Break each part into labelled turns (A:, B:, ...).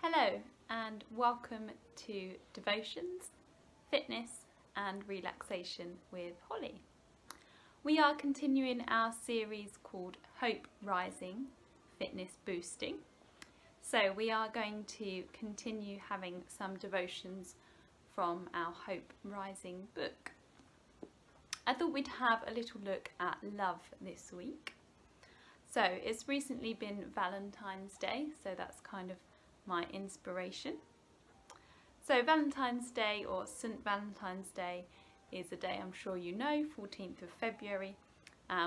A: Hello and welcome to Devotions, Fitness and Relaxation with Holly. We are continuing our series called Hope Rising, Fitness Boosting. So we are going to continue having some devotions from our Hope Rising book. I thought we'd have a little look at love this week. So it's recently been Valentine's Day, so that's kind of my inspiration. So Valentine's Day, or St. Valentine's Day, is a day I'm sure you know, 14th of February,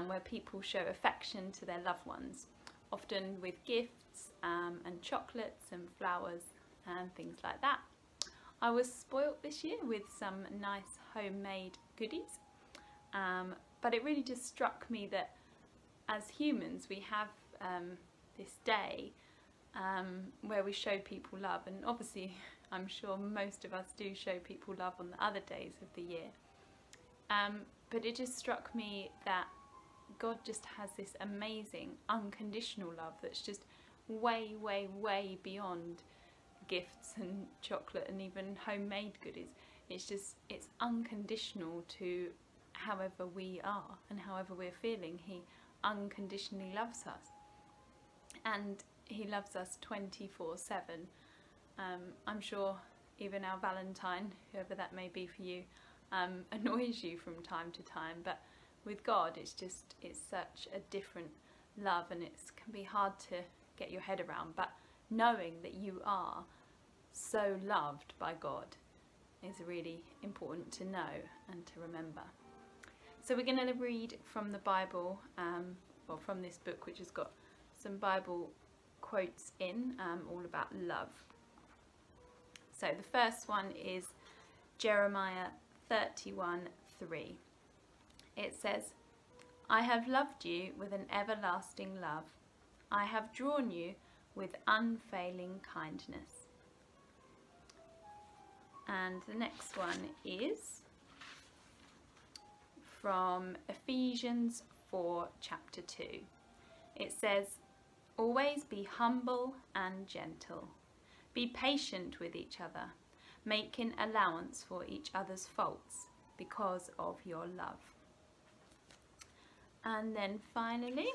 A: where people show affection to their loved ones, often with gifts and chocolates and flowers and things like that. I was spoilt this year with some nice homemade goodies, but it really just struck me that as humans we have this day where we show people love, and obviously I'm sure most of us do show people love on the other days of the year, but it just struck me that God just has this amazing unconditional love that's just way beyond gifts and chocolate and even homemade goodies. It's unconditional to however we are and however we're feeling. He unconditionally loves us, and He loves us 24/7. I'm sure even our Valentine, whoever that may be for you, annoys you from time to time, but with God it's such a different love, and it can be hard to get your head around, but knowing that you are so loved by God is really important to know and to remember. So we're going to read from the Bible, or from this book, which has got some Bible quotes in, all about love. So the first one is Jeremiah 31:3. It says, "I have loved you with an everlasting love. I have drawn you with unfailing kindness." And the next one is from Ephesians 4 chapter 2. It says, "Always be humble and gentle. Be patient with each other, making allowance for each other's faults because of your love." And then finally,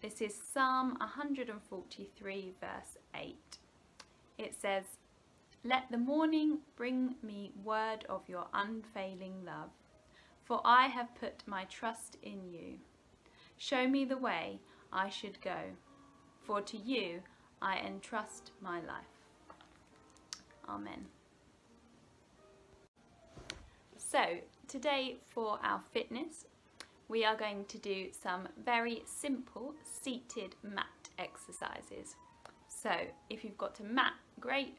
A: this is Psalm 143 verse 8. It says, "Let the morning bring me word of your unfailing love, for I have put my trust in you. Show me the way I should go, for to you I entrust my life." Amen. So today for our fitness, we are going to do some very simple seated mat exercises. So if you've got a mat, great.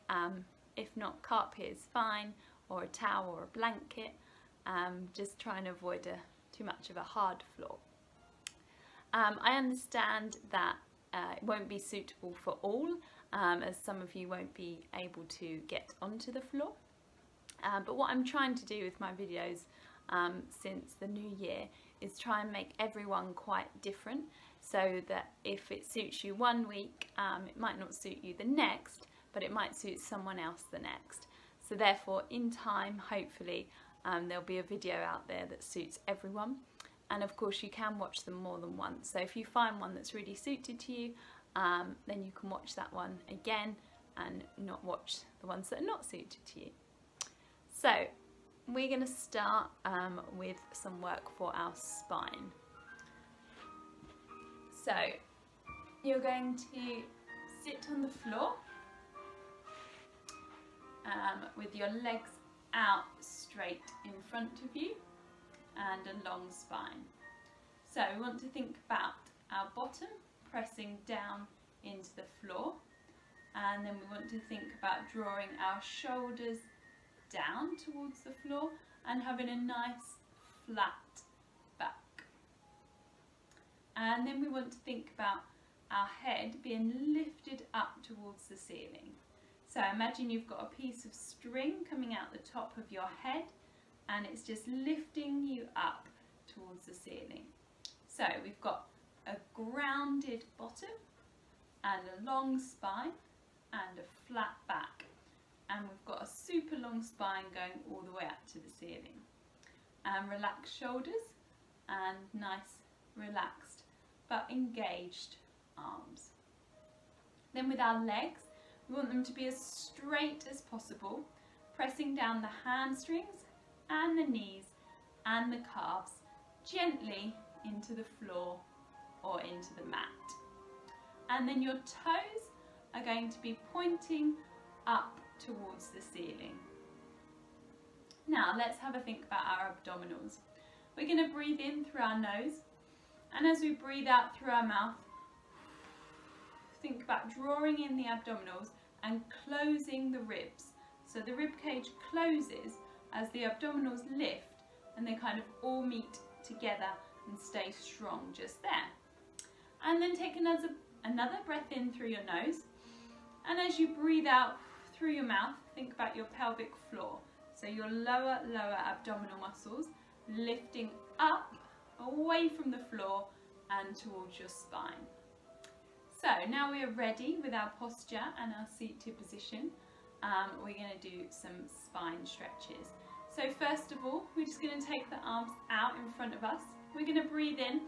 A: If not, carpet is fine, or a towel or a blanket. Just try and avoid too much of a hard floor. I understand that it won't be suitable for all, as some of you won't be able to get onto the floor. But what I'm trying to do with my videos since the new year is try and make everyone quite different, so that if it suits you one week, it might not suit you the next, but it might suit someone else the next. So therefore, in time, hopefully, there'll be a video out there that suits everyone. And of course you can watch them more than once. So if you find one that's really suited to you, then you can watch that one again and not watch the ones that are not suited to you. So we're going to start with some work for our spine. So you're going to sit on the floor with your legs out straight in front of you and a long spine. So we want to think about our bottom pressing down into the floor, and then we want to think about drawing our shoulders down towards the floor and having a nice flat back. And then we want to think about our head being lifted up towards the ceiling. So imagine you've got a piece of string coming out the top of your head, and it's just lifting you up towards the ceiling. So we've got a grounded bottom and a long spine and a flat back. And we've got a super long spine going all the way up to the ceiling. And relaxed shoulders and nice relaxed but engaged arms. Then with our legs, we want them to be as straight as possible, pressing down the hamstrings and the knees and the calves gently into the floor or into the mat. And then your toes are going to be pointing up towards the ceiling. Now let's have a think about our abdominals. We're going to breathe in through our nose, and as we breathe out through our mouth, think about drawing in the abdominals and closing the ribs. So the rib cage closes as the abdominals lift and they kind of all meet together and stay strong just there. And then take another breath in through your nose, and as you breathe out through your mouth, think about your pelvic floor. So your lower abdominal muscles lifting up away from the floor and towards your spine. So now we are ready with our posture and our seated position. We're going to do some spine stretches. So first of all, we're just going to take the arms out in front of us. We're going to breathe in,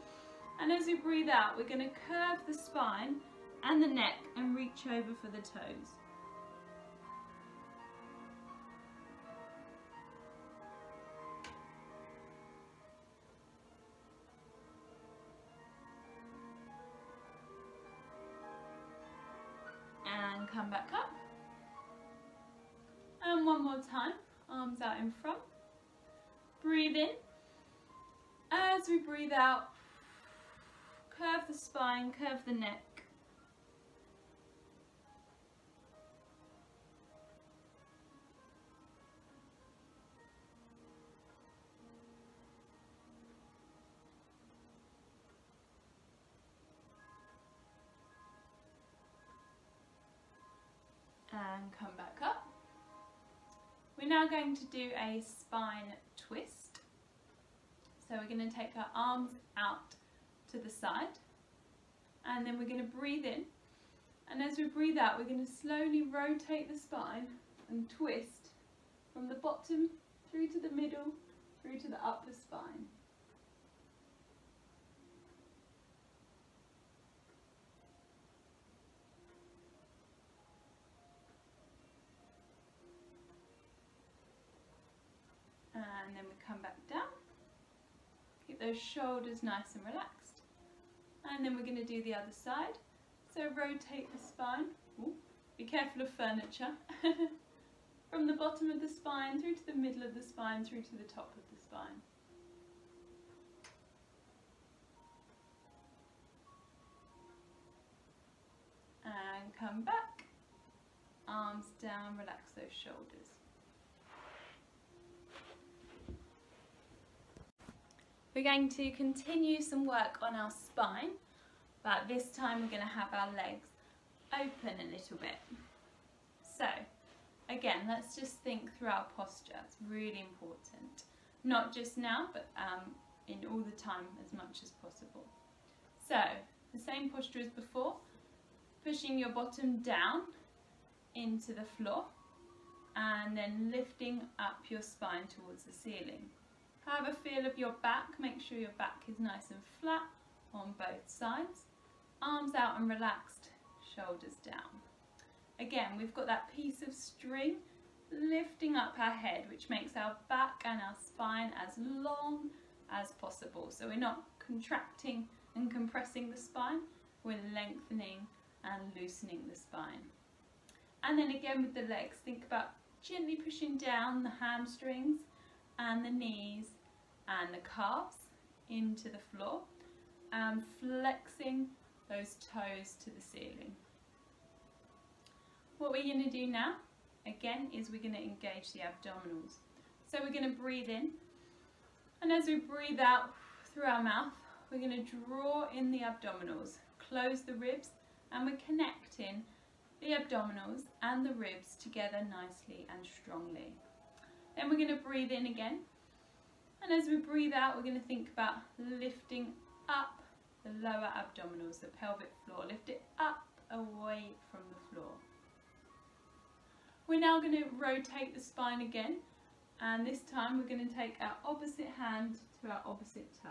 A: and as we breathe out, we're going to curve the spine and the neck and reach over for the toes. And come back up. And one more time, arms out in front. Breathe in. As we breathe out, curve the spine, curve the neck. And come back up. We're now going to do a spine twist. So we're going to take our arms out to the side, and then we're going to breathe in, and as we breathe out, we're going to slowly rotate the spine and twist from the bottom through to the middle, through to the upper spine. And then we come back down. Keep those shoulders nice and relaxed. And then we're going to do the other side. So rotate the spine. Ooh, be careful of furniture. From the bottom of the spine through to the middle of the spine, through to the top of the spine. And come back. Arms down, relax those shoulders. We're going to continue some work on our spine, but this time we're going to have our legs open a little bit. So again, let's just think through our posture. It's really important, not just now, but in all the time as much as possible. So the same posture as before, pushing your bottom down into the floor and then lifting up your spine towards the ceiling. Have a feel of your back, make sure your back is nice and flat on both sides. Arms out and relaxed, shoulders down. Again, we've got that piece of string lifting up our head, which makes our back and our spine as long as possible. So we're not contracting and compressing the spine, we're lengthening and loosening the spine. And then again with the legs, think about gently pushing down the hamstrings and the knees and the calves into the floor and flexing those toes to the ceiling. What we're going to do now, again, is we're going to engage the abdominals. So we're going to breathe in, and as we breathe out through our mouth, we're going to draw in the abdominals, close the ribs, and we're connecting the abdominals and the ribs together nicely and strongly. Then we're going to breathe in again, and as we breathe out, we're going to think about lifting up the lower abdominals, the pelvic floor. Lift it up away from the floor. We're now going to rotate the spine again, and this time we're going to take our opposite hand to our opposite toe.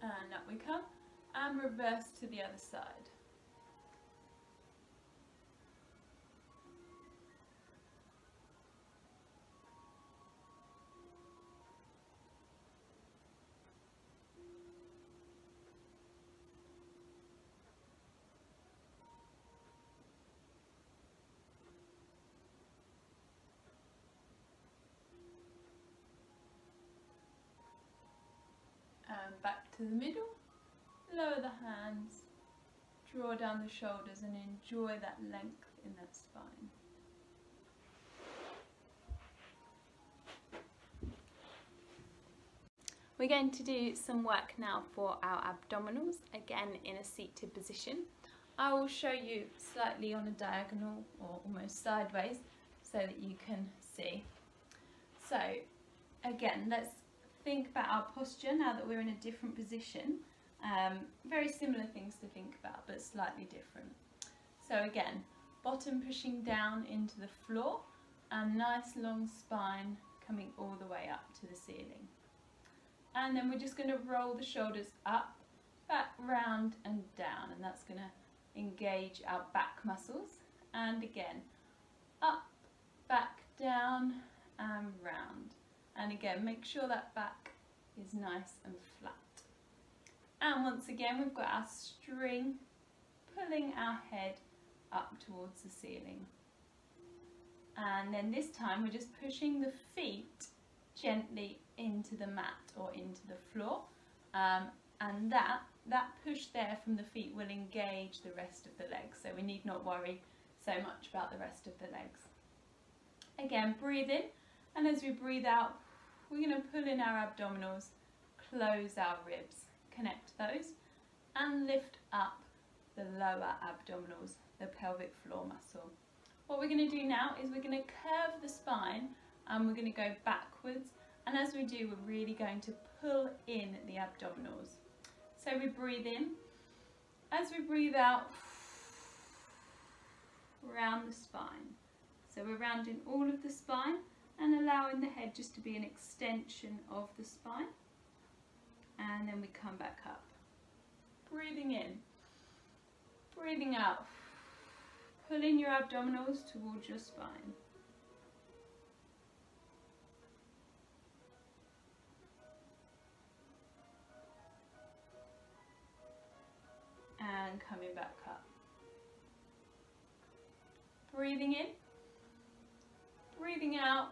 A: And up we come, and reverse to the other side. And back to the middle. Lower the hands, draw down the shoulders and enjoy that length in that spine. We're going to do some work now for our abdominals, again in a seated position. I will show you slightly on a diagonal or almost sideways so that you can see. So again, let's think about our posture now that we're in a different position. Very similar things to think about, but slightly different. So again, bottom pushing down into the floor and nice long spine coming all the way up to the ceiling. And then we're just going to roll the shoulders up, back, round and down, and that's going to engage our back muscles. And again, up, back, down and round. And again, make sure that back is nice and flat. And once again, we've got our string pulling our head up towards the ceiling. And then this time we're just pushing the feet gently into the mat or into the floor. And that push there from the feet will engage the rest of the legs. So we need not worry so much about the rest of the legs. Again, breathe in. And as we breathe out, we're going to pull in our abdominals, close our ribs, connect those, and lift up the lower abdominals, the pelvic floor muscle. What we're going to do now is we're going to curve the spine and we're going to go backwards. And as we do, we're really going to pull in the abdominals. So we breathe in. As we breathe out, round the spine. So we're rounding all of the spine and allowing the head just to be an extension of the spine. And then we come back up. Breathing in, breathing out. Pulling your abdominals towards your spine. And coming back up. Breathing in, breathing out.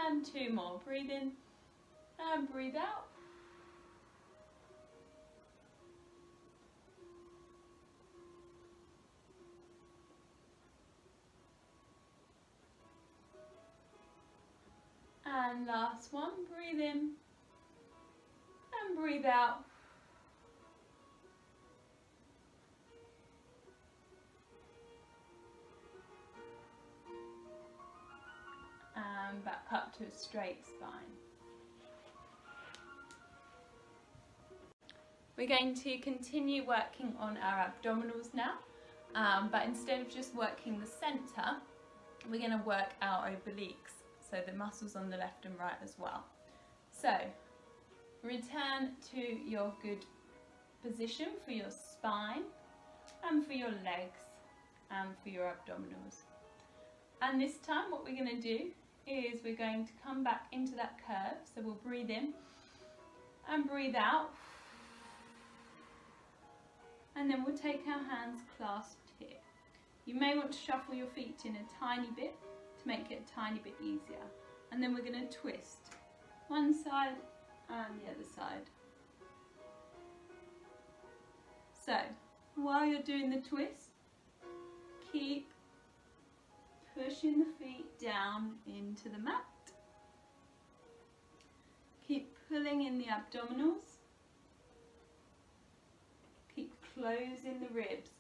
A: And two more. Breathe in and breathe out. And last one. Breathe in and breathe out. And back up to a straight spine. We're going to continue working on our abdominals now, but instead of just working the centre, we're going to work our obliques, so the muscles on the left and right as well. So return to your good position for your spine and for your legs and for your abdominals. And this time what we're going to do is we're going to come back into that curve. So we'll breathe in and breathe out. and then we'll take our hands clasped here. You may want to shuffle your feet in a tiny bit to make it a tiny bit easier. And then we're going to twist one side and the other side. So, while you're doing the twist, keep pushing the feet down into the mat. Keep pulling in the abdominals. Keep closing the ribs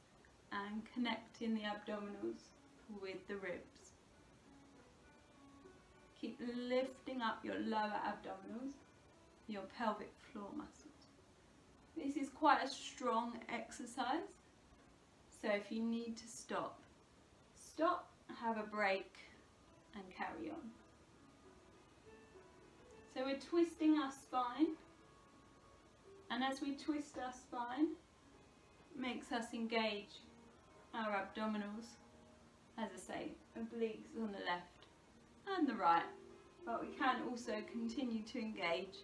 A: and connecting the abdominals with the ribs. Keep lifting up your lower abdominals, your pelvic floor muscles. This is quite a strong exercise, so if you need to stop, have a break and carry on. So we're twisting our spine, and as we twist our spine, it makes us engage our abdominals, as I say, obliques on the left and the right, but we can also continue to engage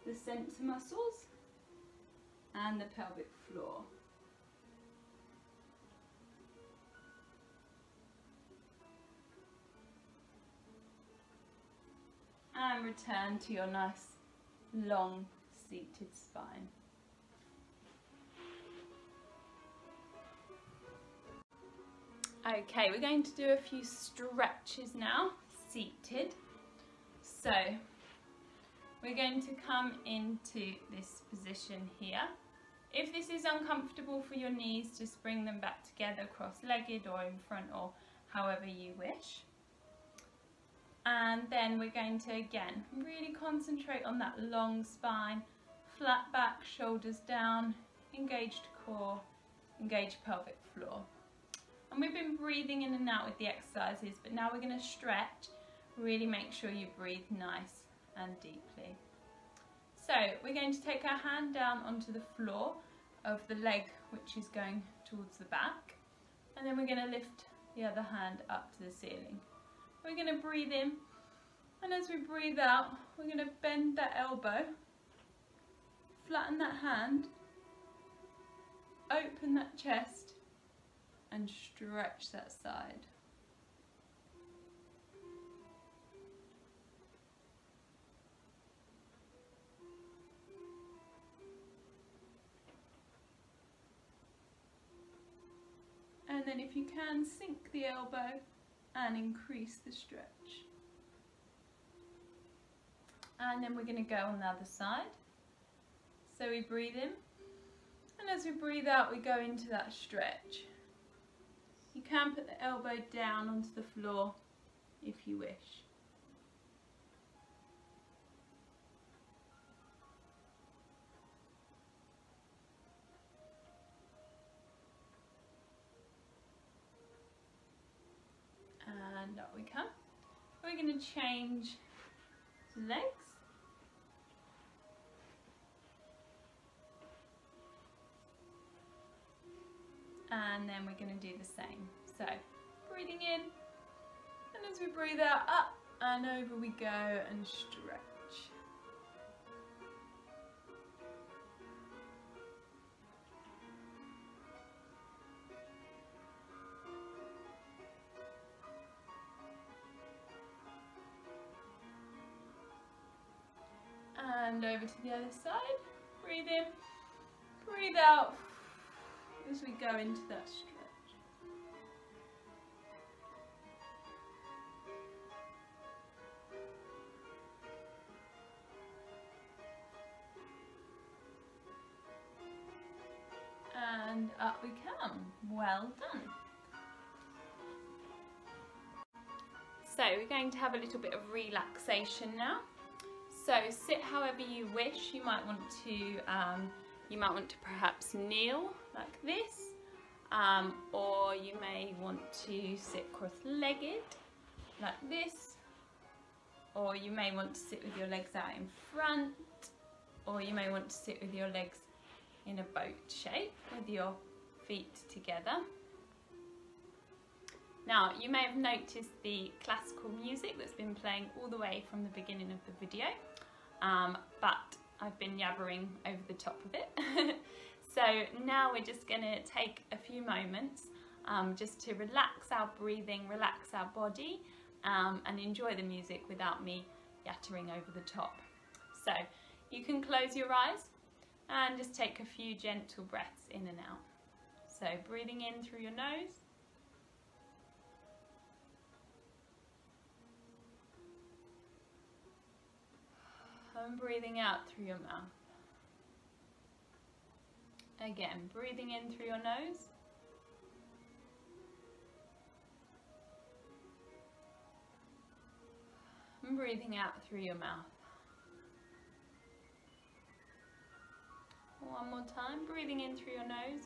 A: the sensor muscles and the pelvic floor. And return to your nice long seated spine. Okay, we're going to do a few stretches now, seated. So we're going to come into this position here. If this is uncomfortable for your knees, just bring them back together cross-legged or in front, or however you wish. And then we're going to, again, really concentrate on that long spine, flat back, shoulders down, engaged core, engaged pelvic floor. And we've been breathing in and out with the exercises, but now we're going to stretch. Really make sure you breathe nice and deeply. So we're going to take our hand down onto the floor of the leg which is going towards the back, and then we're going to lift the other hand up to the ceiling. We're going to breathe in, and as we breathe out, we're going to bend that elbow, flatten that hand, open that chest, and stretch that side. And then if you can, sink the elbow and increase the stretch. And then we're going to go on the other side. So we breathe in, and as we breathe out, we go into that stretch. You can put the elbow down onto the floor if you wish. And up we come. We're going to change legs. And then we're going to do the same. So, breathing in, and as we breathe out, up and over we go and stretch. And over to the other side. Breathe in, breathe out as we go into that stretch. And up we come. Well done. So we're going to have a little bit of relaxation now. So sit however you wish. You might want to perhaps kneel like this, or you may want to sit cross-legged like this, or you may want to sit with your legs out in front, or you may want to sit with your legs in a boat shape with your feet together. Now, you may have noticed the classical music that's been playing all the way from the beginning of the video, but I've been yabbering over the top of it. So now we're just going to take a few moments just to relax our breathing, relax our body, and enjoy the music without me yattering over the top. So you can close your eyes and just take a few gentle breaths in and out. So breathing in through your nose, and breathing out through your mouth. Again, breathing in through your nose, and breathing out through your mouth. One more time, breathing in through your nose,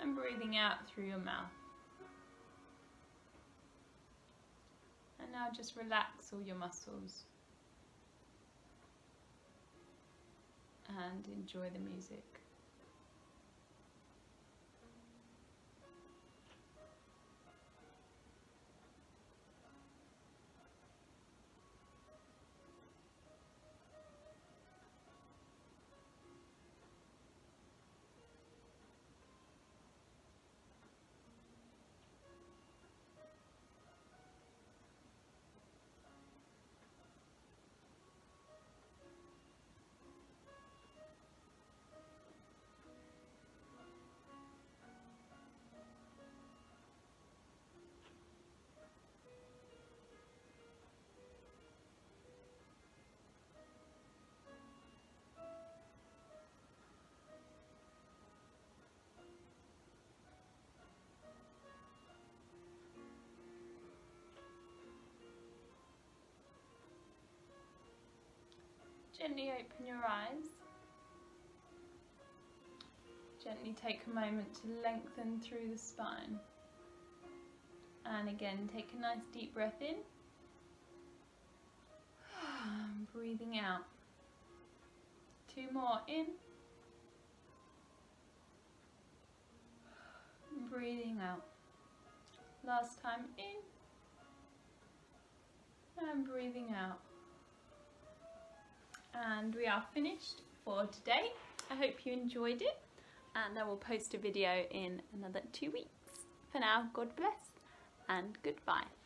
A: and breathing out through your mouth. And now just relax all your muscles and enjoy the music. Gently open your eyes. Gently take a moment to lengthen through the spine. And again, take a nice deep breath in. Breathing out. 2 more in. Breathing out. Last time in. And breathing out. And we are finished for today. I hope you enjoyed it, and I will post a video in another 2 weeks. For now, God bless and goodbye.